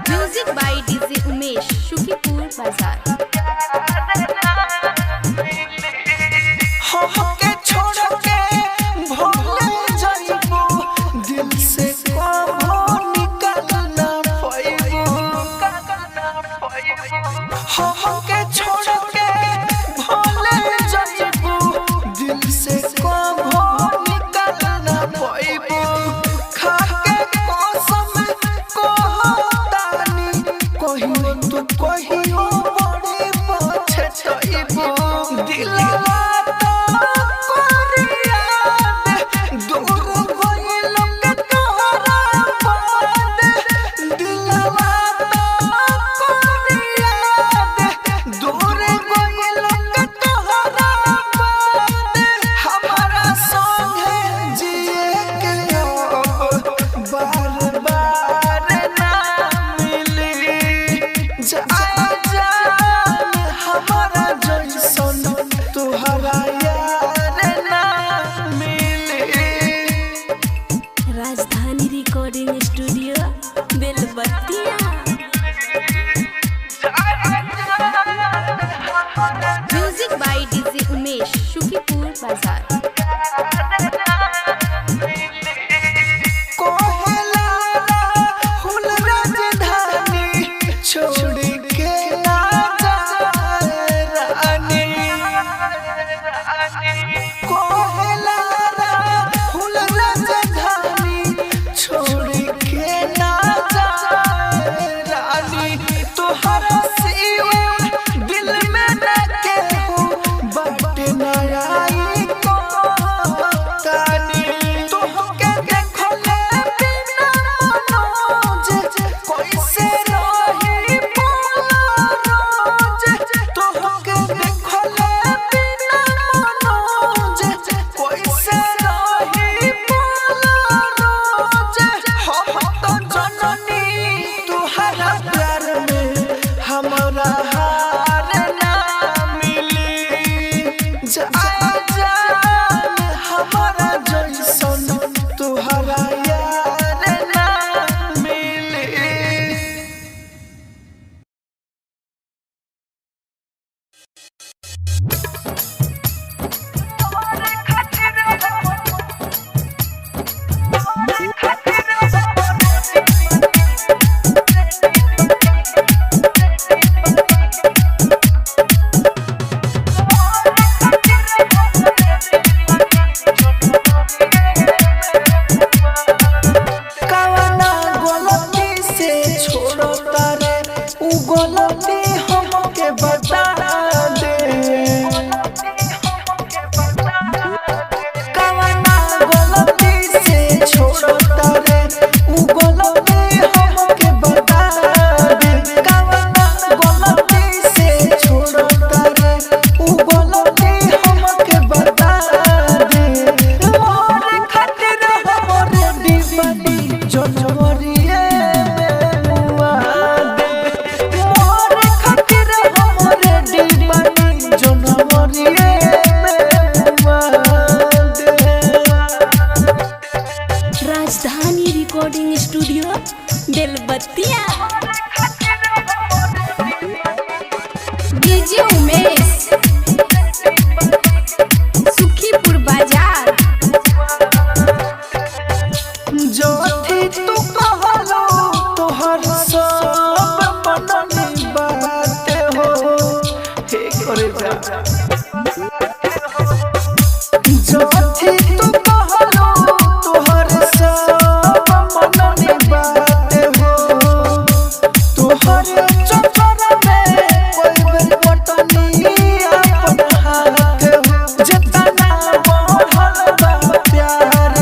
Music by DJ Umesh Shukipur Bazar. Rajdhani recording studio Belbattiya. Music by DJ Umesh Shukipur Bazar. DJ Umesh Sukhipur बाजार। जो थी तू कहलो तोहर सब मननी बात हो हे करे जा। जो थी तू कहलो तोहर सब मननी बात हो तोहर चक्कर में कोई बेर पटनी अपन हाथ हो जितना बढ़ल बा प्यार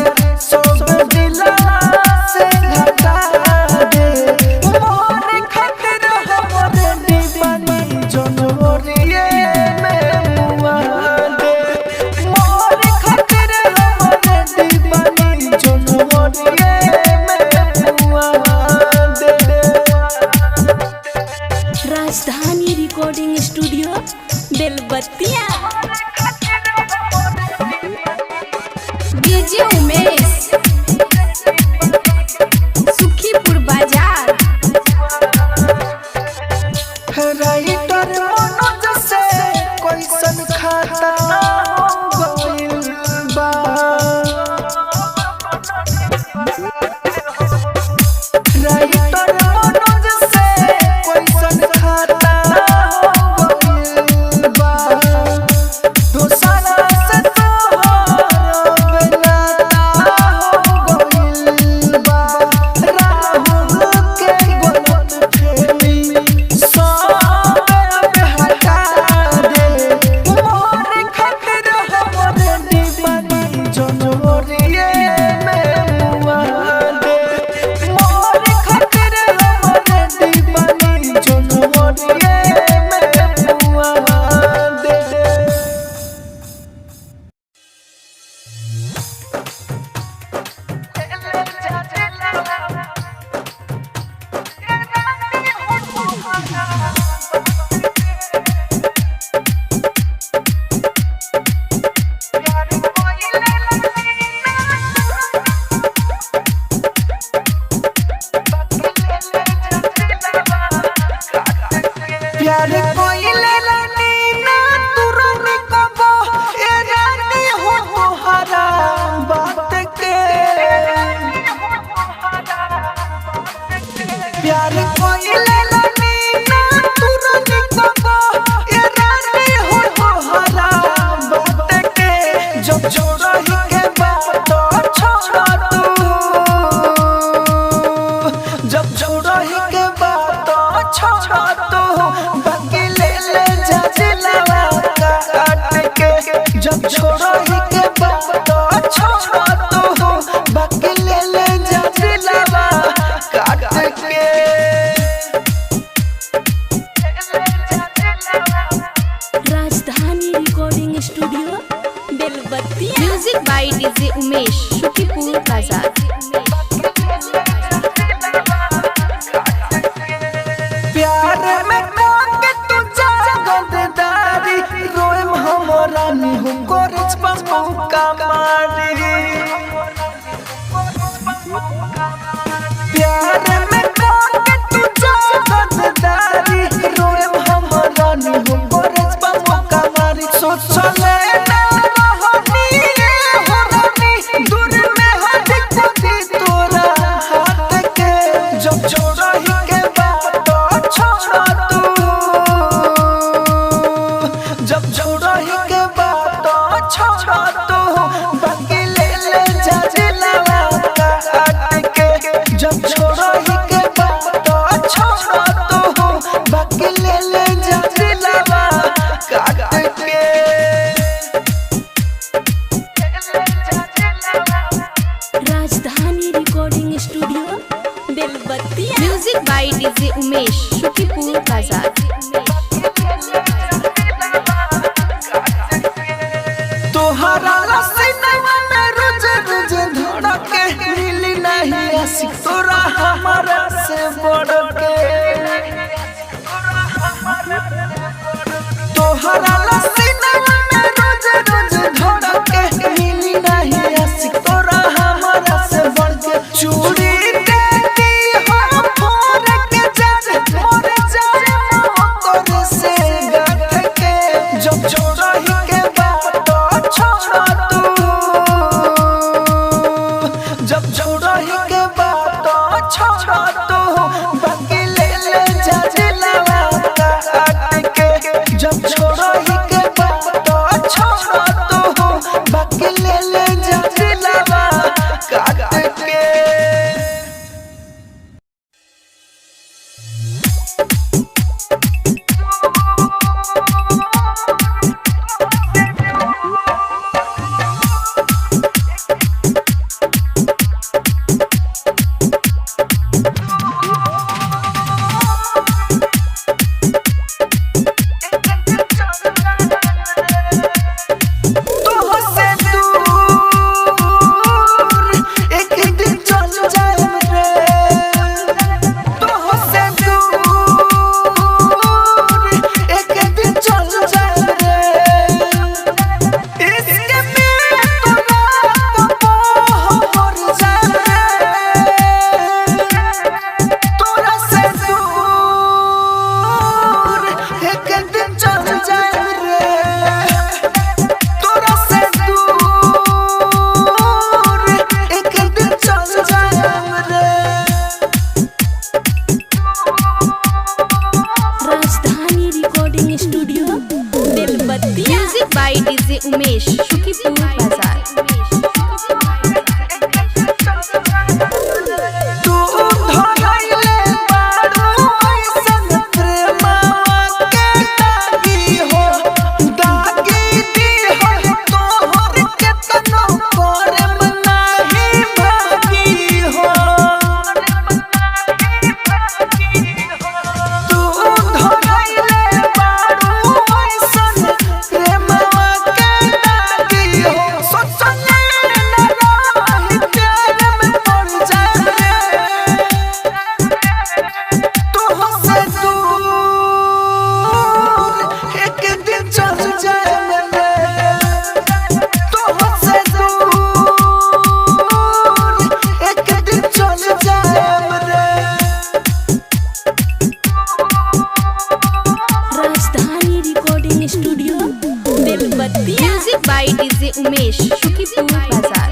सब दिला से घटा दे मोर खातिर हमरे दीवानी जनवरिए में मुआ दे मोर खातिर हमरे दीवानी जनवरिए में मुआ दे। राजधानी रिकॉर्डिंग स्टूडियो बेलबत्तिया। डीजे उमेश सुखीपुर बाजार। राइटर मनोज से कैसन खाता हो गइल बा राइटर मनोज से कैसन खाता हो गइल बा दोसरा से तोहर बेलाता हो गइल बा राहुल के गलत फहमी सब हटा दे मोर खातिर हमरे दीवानी जनवरिए में मुआ दे मोर खातिर हमरे दीवानी जनवरिए में मुआ दे। प्यार कोइले रानी ना तुरनी कबो ए रानी हो तोहरा बात के प्यार कोइले रानी ना तुरनी कबो ए रानी हो तोहरा बात के जब छोड़ही के बात छोड़ तू जब छोड़ही के बात छोड़ तू बाकी ले जा दिलवा काट के जब छोड़ही के बात छोड़ तू बाकी ले जा दिलवा काट के। Rajdhani recording studio Belbattiya. Music by DJ Umesh Sukhipur Bazar. प्यार में काके तू जागदारी रोएम हमरा निहु कोरच बमु कमारी प्यार में काके तू जागदारी रोएम हमरा निहु कोरच बमु कमारी सोचले ना रहनी हो रानी दूर में हट खुदी तोरा हाथ के जब छोड़ही के बात छोड़ तू जब छोड़ही के बात छोड़ तू बाकी ले जा दिलवा काट के जब छोड़ही के बात छोड़ तू बाकी ले जा दिलवा काट के। Rajdhani recording studio Belbattiya. Music by DJ Umesh Sukhipur Bazar. तोहरा लसीनवा में रोज रोज धड़के मिली नहीं आशिक तोरा हमारा से बढ़ के तोहरा लसीनवा में रोज रोज धड़के मिली नहीं आशिक तोरा हमारा से बढ़ के चूड़ी देती हो फोड़ के जान मोर जान मोर से जब छोड़ा ही के बात छोड़ा तू, जब छोड़ा ही के बात छोड़ा तू, बाकी ले ले जा दिलवा काट के। जब छोड़ा ही के बात छोड़ा तू, बाकी ले ले जा दिलवा काट के। Music by DJ Umesh Shukipur Bazar. Music by DJ Umesh Shukipur Bazar.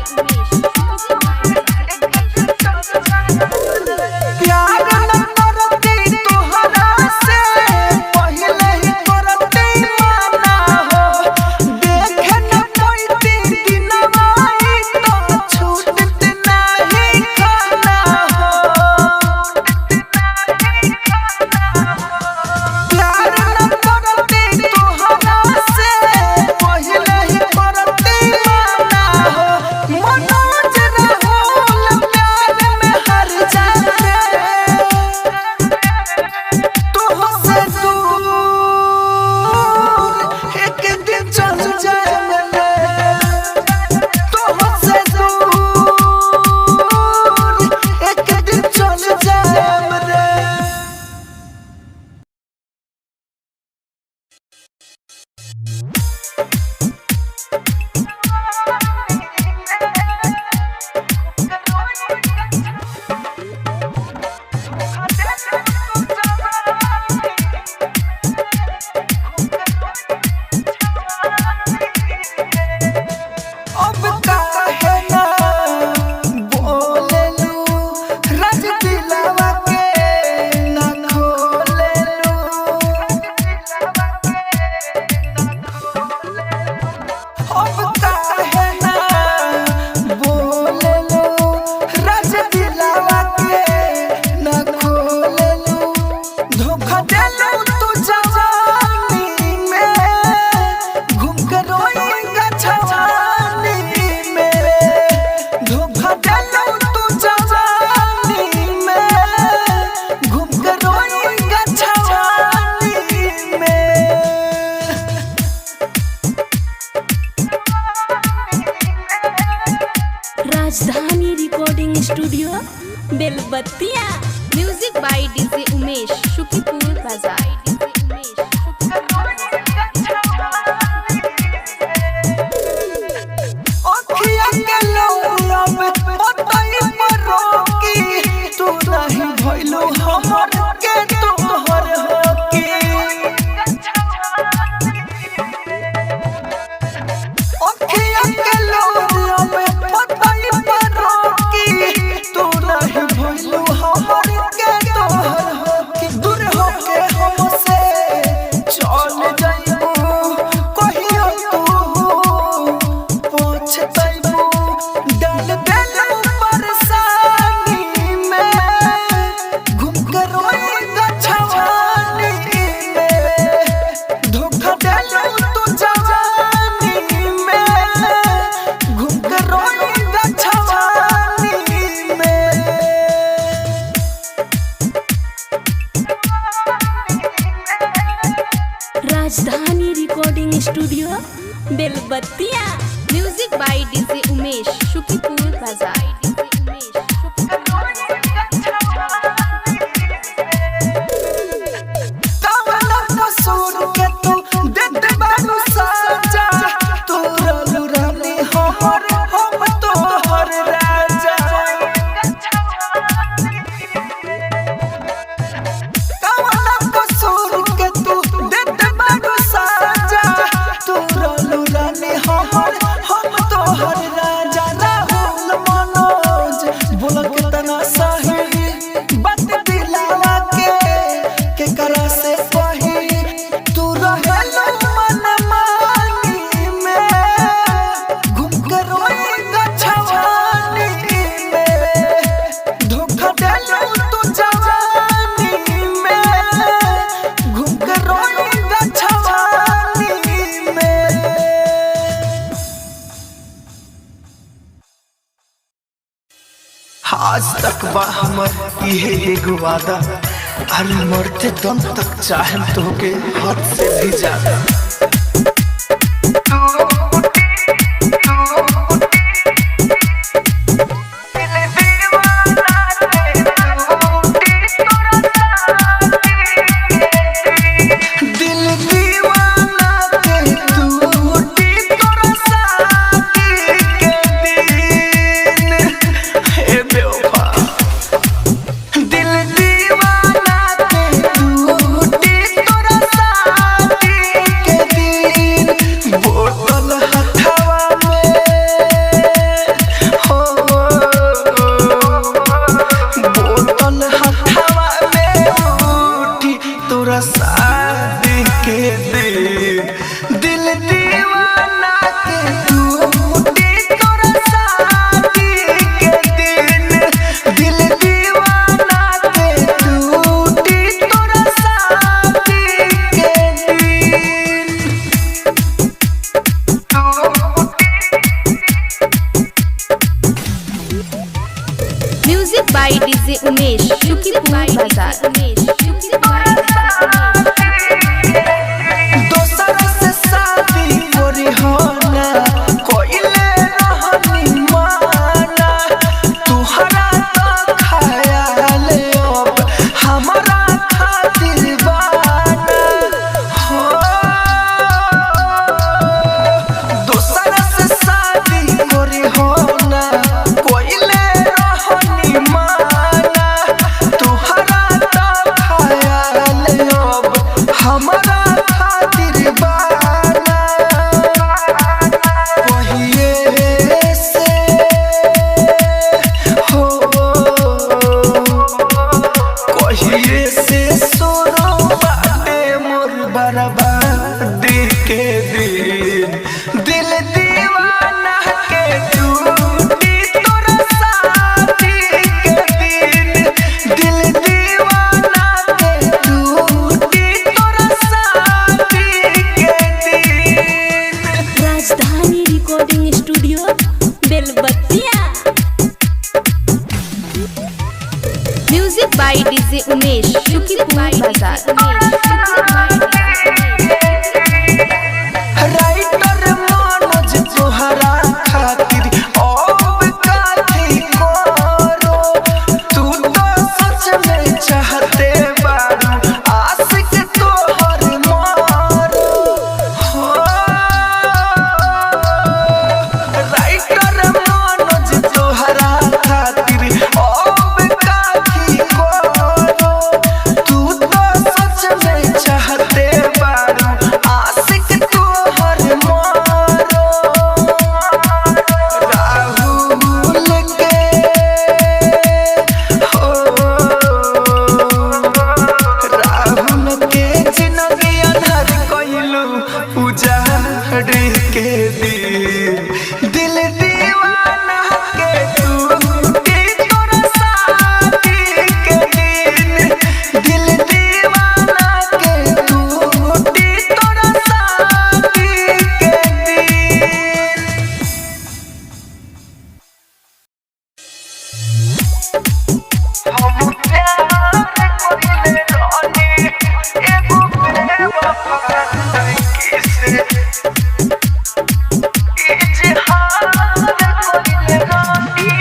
Rajdhani recording studio Belbattiya. Music by DJ Umesh Shukipur Bazar. जाइबू कहियो तू पछताइबू डाल देलू परेशानी में घूम के रोएगा छावानी में धोखा देलू तू जवानी में घूम के रोएगा छावानी में। Rajdhani recording studio Belbattiya. Music by DJ Umesh Shukipur Bazar. कावला कसूर के तू दे दे बानू साजा तू रलू रानी हमर हम तोहर राजा। कावला कसूर के तू दे दे बानू साजा तू रलू रानी हमर हम तोहर राजा। राहुल मनोज बोल के तना सही बात दिलावा के करा से कही तू रहेलो मन मानी में घूम के रोएगा छावानी में धोखा देलू तू जवानी में घूम के रोएगा छावानी में। आज तक बा हमर इहे एगो वादा अरे मरते दम तक चाहम तोके हद से भी ज्यादा। दिल दीवाना के टूटी तोरा शादी के दिन हे बेवफा। दिल दीवाना के टूटी तोरा शादी के दिन बोतल हथवा में हो बोतल हथवा में उठी तोरा शादी के दिन। दिल दीवाना के टूटी तोरा शादी के दिन। दिल दीवाना के टूटी तोरा शादी के दिन। Music by DJ Umesh Shukipur Bazar. दोसर से शादी करी हो ना कोइले रहनी माना तुहरा तो ख्याल अब हमारा खातिर बाना हो। दोसर से शादी करी हो ना कोइले रहनी माना तुहरा तो ख्याल अब हमारा खातिर बाना। कहिए से हो कहिए से सोरो बाटे मोर बर्बादी के दिन। दिल दीवाना के टूटी तोरा शादी के दिन। दिल दीवाना के टूटी तोरा शादी के दिन। Rajdhani recording studio Belbattiya. Music by DJ Umesh Shukipur Bazar. Writer Manoj तोहरा खातिर अब काथी करो तू तो सच में चाहते बारू आशिक तोहर मारो हो। राइटर मनोज तोहरा खातिर अब काथी करो तू तो सच में उजाड़ के दिल दीवाना के टूटी तोरा शादी के दिन दिल दीवाना के टूटी तोरा शादी के दिन हम प्यार करिले रानी एगो बेवफा लड़की से इजहार करिले रानी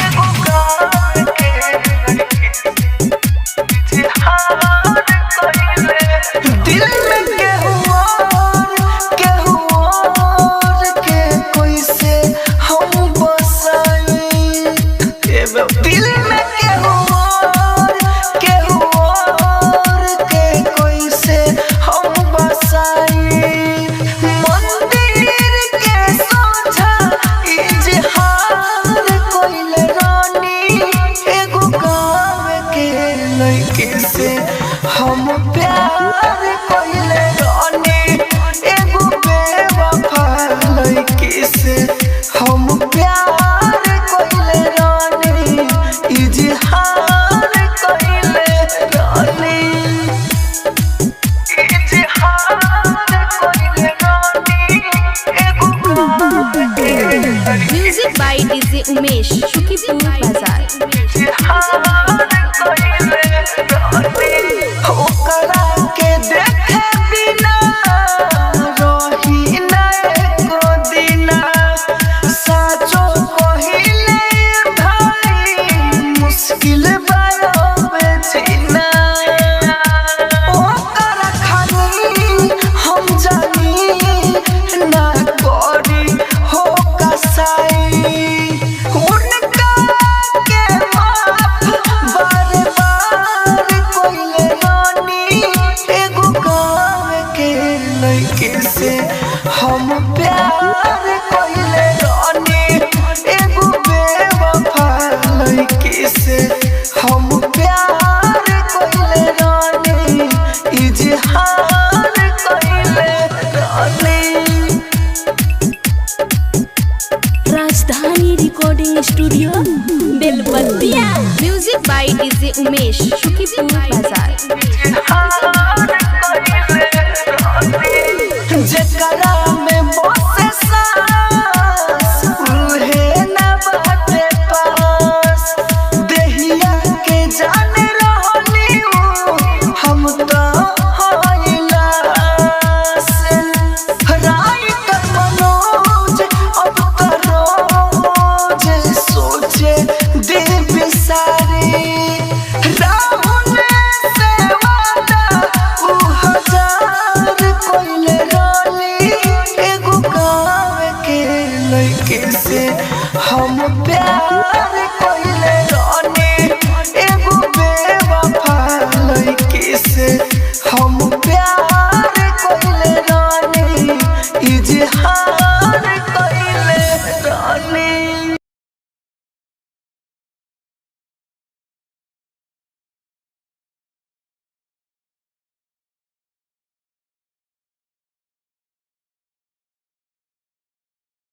एगो गाँव के लड़की से इजहार करिले दिल में केहू और के कोई से हम बसाई दिल में केहू और के कोई से हम बसाई मंदिर के सोझा इजहार कइले रानी एगो गाँव के लड़की से हम प्यार कइले रानी एगो बेवफा लड़की से हम प्यार कइले रानी इजहार कइले रानी इजहार कइले रानी एगो गाँव के music by DJ Umesh Shukipur Bazar. ओकरा के देखे बिना रही ना एको दिना साचो कहिले भाई मुश्किल बायो बेचीना ओकरा खाली हम जानी ना करी हो कसाई उनका के माफ बार कइले रानी एगो गाँव के लड़की से हम प्यार कइले रानी एगो बेवफा लड़की से हम प्यार कइले रानी इजहार कइले रानी Rajdhani recording studio Belbattiya. Music by DJ Umesh Shukipur बाजार।